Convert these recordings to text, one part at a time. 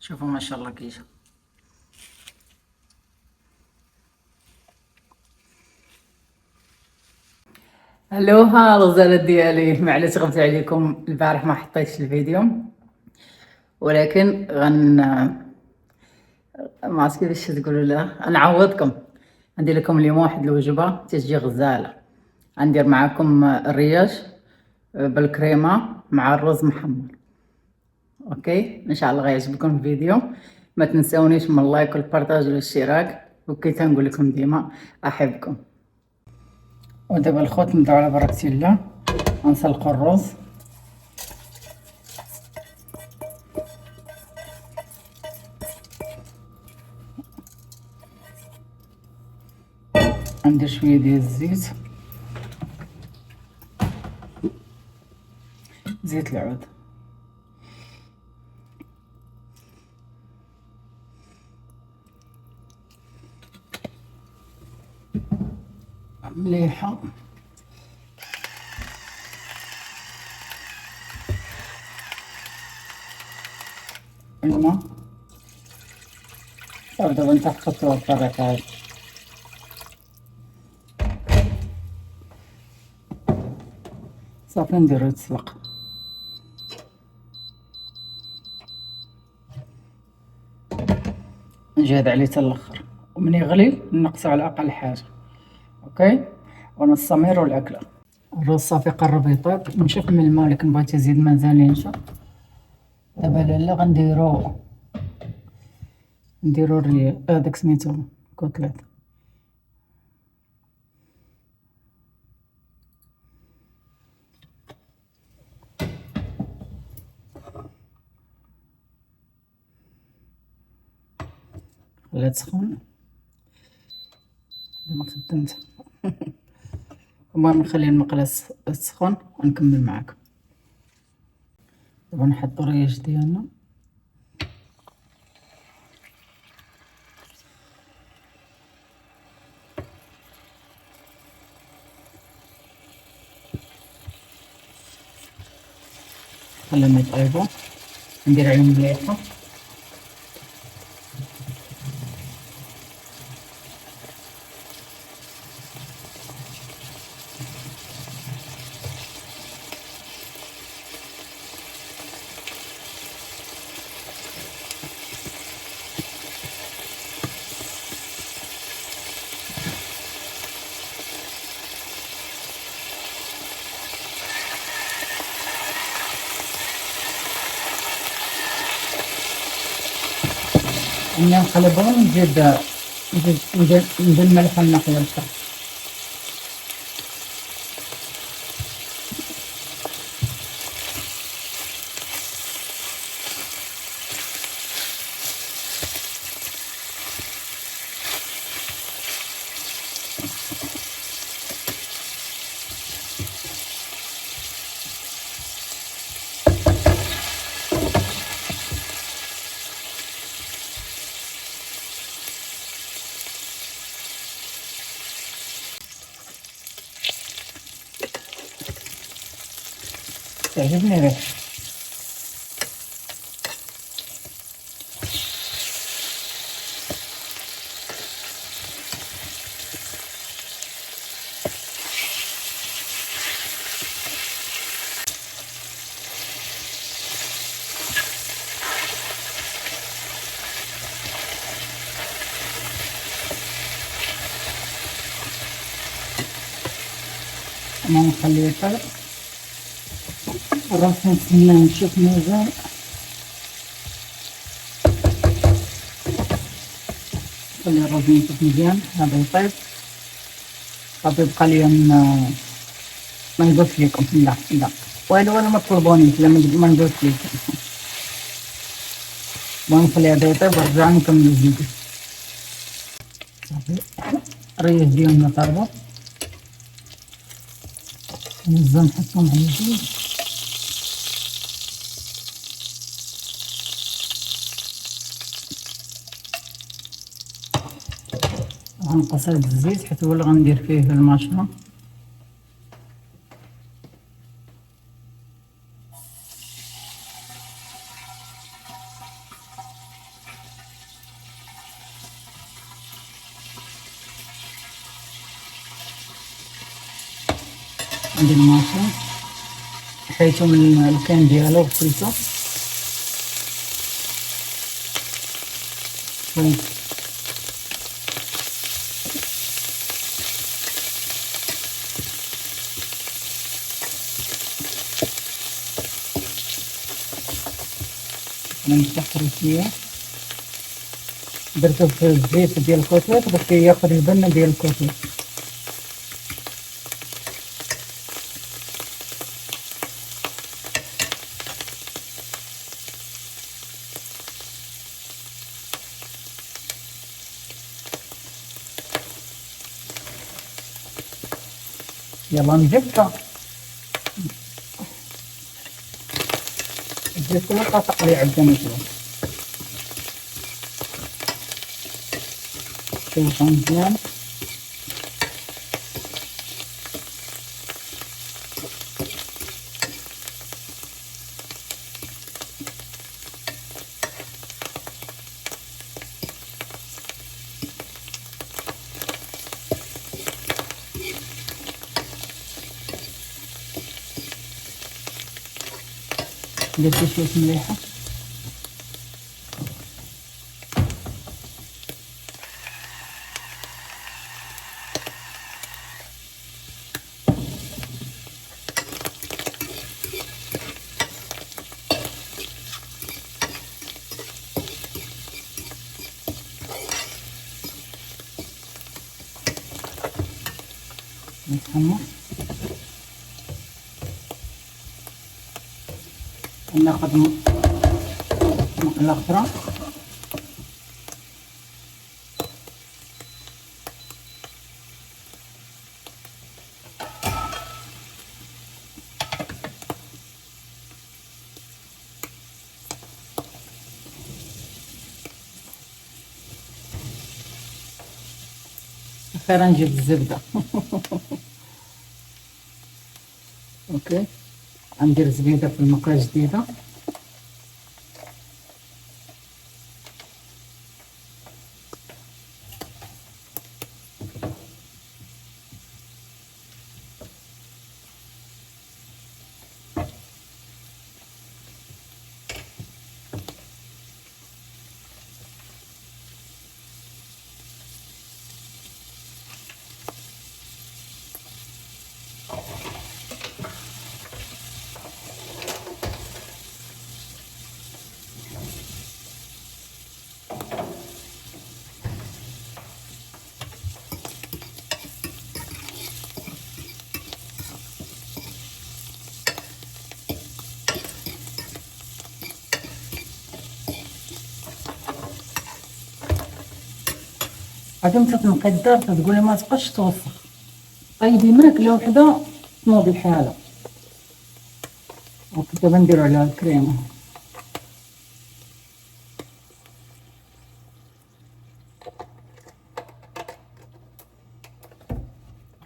شوفوا ما شاء الله كيش. الوها الغزالة ديالي، معليش غبت عليكم البارح ما حطيتش الفيديو، ولكن ما عرفت كيفاش تقولوا له، نعوضكم. ندير لكم اليوم واحد الوجبه تجي غزاله. ندير معاكم الريش بالكريمه مع الرز محمر. اوكي، ان شاء الله غيعجبكم الفيديو. ما تنسونيش من اللايك والبارطاج والاشتراك، وكي تنقول لكم ديما احبكم. ودابا الخوت نبداو على بركه الله. غنسلقوا الرز. ندير شويه ديال الزيت، زيت العود. مليحه. الماء. صافي دابا نتحطو الطريقه هادي. صافي نديرو يتسلق. نجهد عليه حتى الاخر، ومن يغلي نقصو على اقل حاجه. اوكي، ونستمر الاكله. الرز صافي قرب يطيب، نشوف من الماء، لكن بغيت يزيد مازال ينشف. دابا لالا نديرو هذاك سميتو كوتليت. خليها تسخن. ما خدمت. المهم نخلي المقله تسخن ونكمل معاكم. دابا نحطو الريش ديالنا. خليهم يطيبو، ندير عليهم مليحه. ملي نقلبهم نزيد الملح والنقيه بصح. تعجبني ريح. انا نخليه يطلق. الراس نستنى نشوف مازال. نخلي الراس ينشف مزيان، هذا يطيب. صافي بقى لي ما نقولش لكم. لا لا، ولا ما تطلبونيش. لا ما نقولش لكم. المهم نخلي هذا يطيب ونرجع نكمل الفيديو. صافي الريش ديالنا طابو. نبدا نحطهم على الجوج. غنقص هاد الزيت حيت هو اللي غندير فيه المشروم. عندي الماشي حيته من الكان ديالو وغسلته نفتح فيه درته في الزيت ديال الكوتليت باش ياخد البنة ديال الكوتليت. يلا نجيبها الزيت كله طاطق لي عندنا شوي شوفها مزيان. درت شوية مليحة نتحمر. ناخد مقلة أخرى أخيرا نجيب الزبدة. اوكي غندير زبيدة في المقلة جديدة. عاد متى تنقي الدار تقولي ما تبقاش توسخ، طيبي ماكله وحده تنوض الحاله. دابا نديرو عليها الكريمه.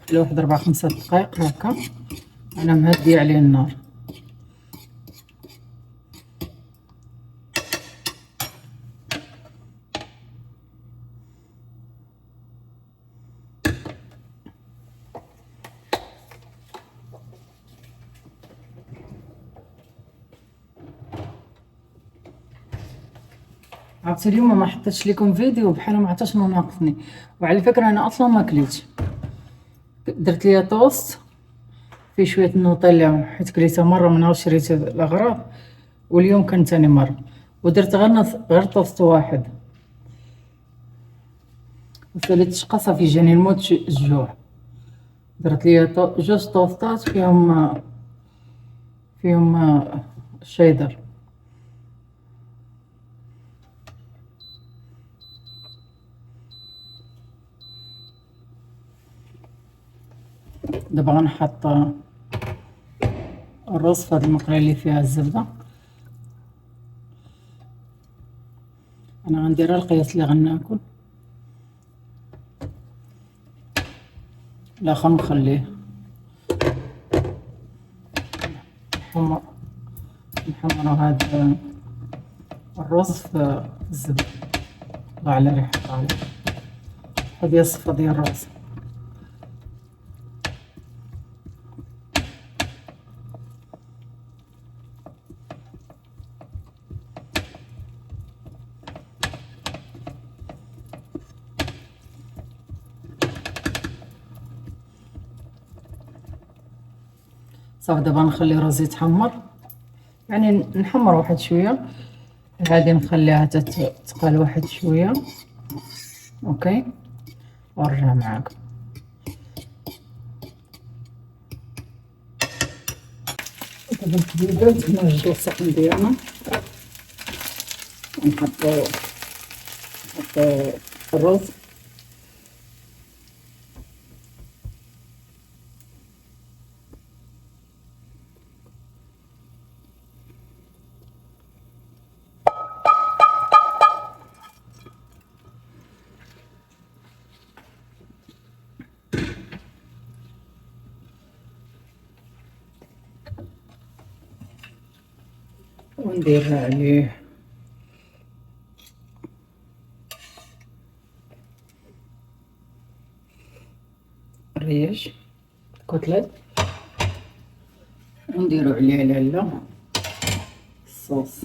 خليها واحد 4-5 دقائق هكا، انا مهديه عليه النار. عرفتي اليوم ما حطيتش لكم فيديو بحال ما عرفتش شنو ناقصني، وعلى فكره انا اصلا ما كليتش. درت ليا توست فيه شويه نوطيلا حيت كليتها مره من نهار شريت الاغراض، واليوم كان ثاني مره، ودرت غير توست واحد وساليت شقصه في جاني الموت الجوع. درت ليا جوج توستات فيهم شيدر. دابا غنحط الرز في هاد المقله اللي فيها الزبده. انا غنديرها القياس اللي غناكل، الاخر نخليه نحمرو هاد الرز في الزبده. الله على ريحته، على هادي الصفه ديال الرز. صافي دابا نخلي الرز يتحمر، يعني نحمر واحد شويه، غادي نخليها تتقال واحد شويه. اوكي ونرجع معاكم. دابا الكبيبات نوجدو الصحن ديالنا ونحطو الرز. وندير عليه الريش كوتلات، ونديرو عليه العله الصوص.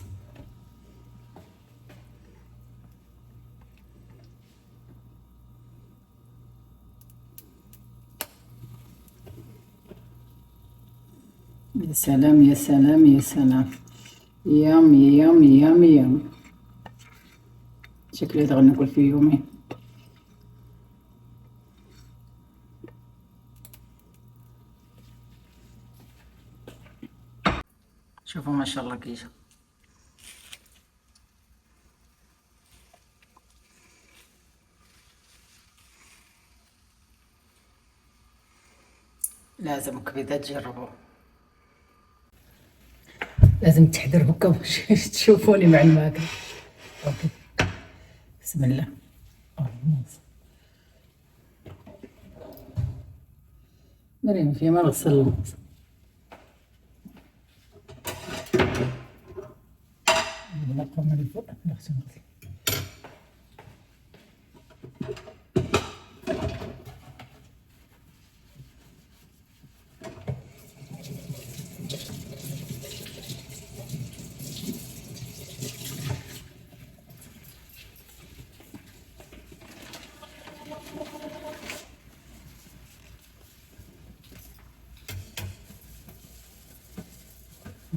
يا سلام يا سلام يا سلام، يام يام يام يام، شكلي غادي ناكل فيه يومين. شوفوا ما شاء الله كيجا. لازم كبيدة تجربوا، لازم تحضر هكا باش تشوفوني مع الماكلة. اوكي بسم الله. مريم في ما نغسل الموز. نقوم من الفوق نغسل.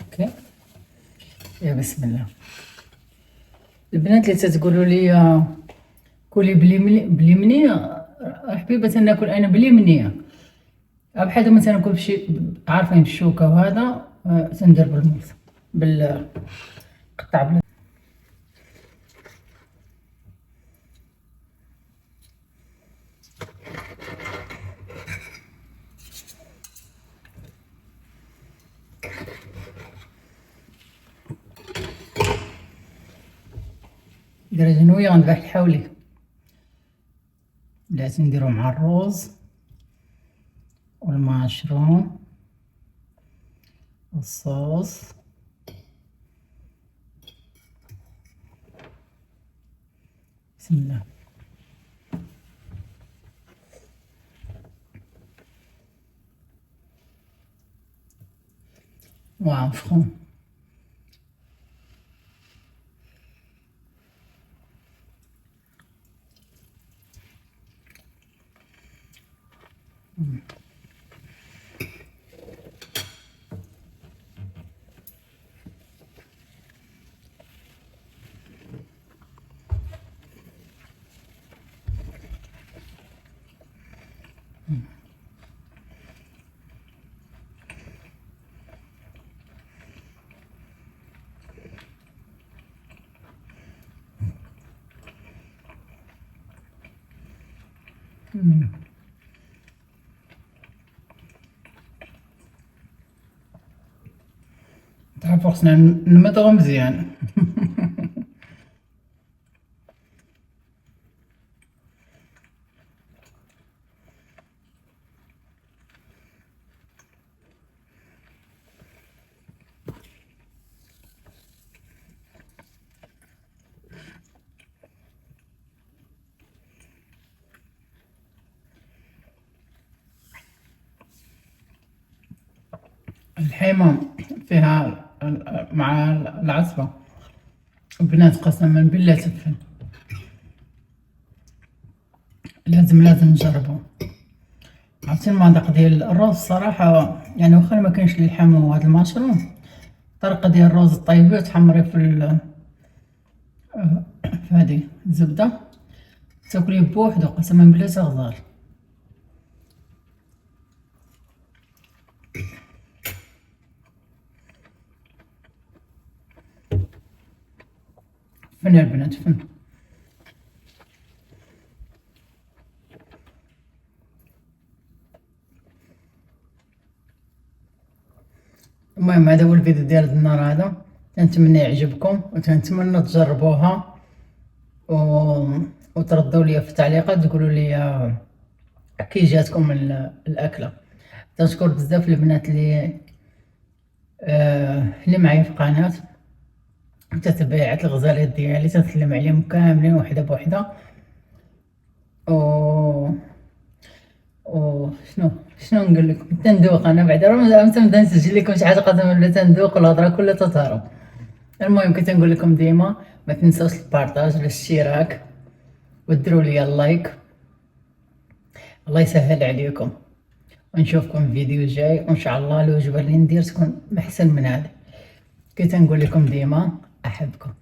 اوكي يا بسم الله. البنات اللي تتقولوا لي كلي بلي منيه، حبيبه ناكل انا بلي منيه، بحال مثلا ناكل بشي عارفين بالشوكه، وهذا تندير بالموس بالقطع درجة نوية. غنذبح الحولي، لازم نديرو مع الرز والمعشروم والصوص. بسم الله. واو فخون. تعرفوا خصنا نمضغو مزيان. الحيمة فيها مع العصبة، البنات قسما بالله تفهم، لازم نجربه. عرفتي المذاق ديال الرز صراحة، يعني واخا ما كاينش اللحم وهاد المشروم، الطريقة ديال الرز طيبيه تحمريه في هادي الزبدة تاكليه بوحدو قسما بالله تا غزال. فن البنات فن. المهم هذا هو الفيديو ديال النهار هذا، كنتمنى يعجبكم وكنتمنى تجربوها وتردوا لي في التعليقات تقولوا لي كي جاتكم الاكله. تنشكر بزاف البنات اللي معايا في القناه وتتبعات الغزالات ديالي، تنسلم عليهم كاملين وحده بوحده. شنو نقول لكم، تندوق انا بعدا راه امتى نبدا نسجل لكم شي حاجه قدام ولا تندوق والهضره كلها تتهرب. المهم كنت نقول لكم ديما ما تنساوش البارطاج والاشتراك وديروا لي اللايك. الله يسهل عليكم ونشوفكم في فيديو جاي، وان شاء الله الوجبه اللي ندير تكون احسن من هذا. كنت نقول لكم ديما احبكم.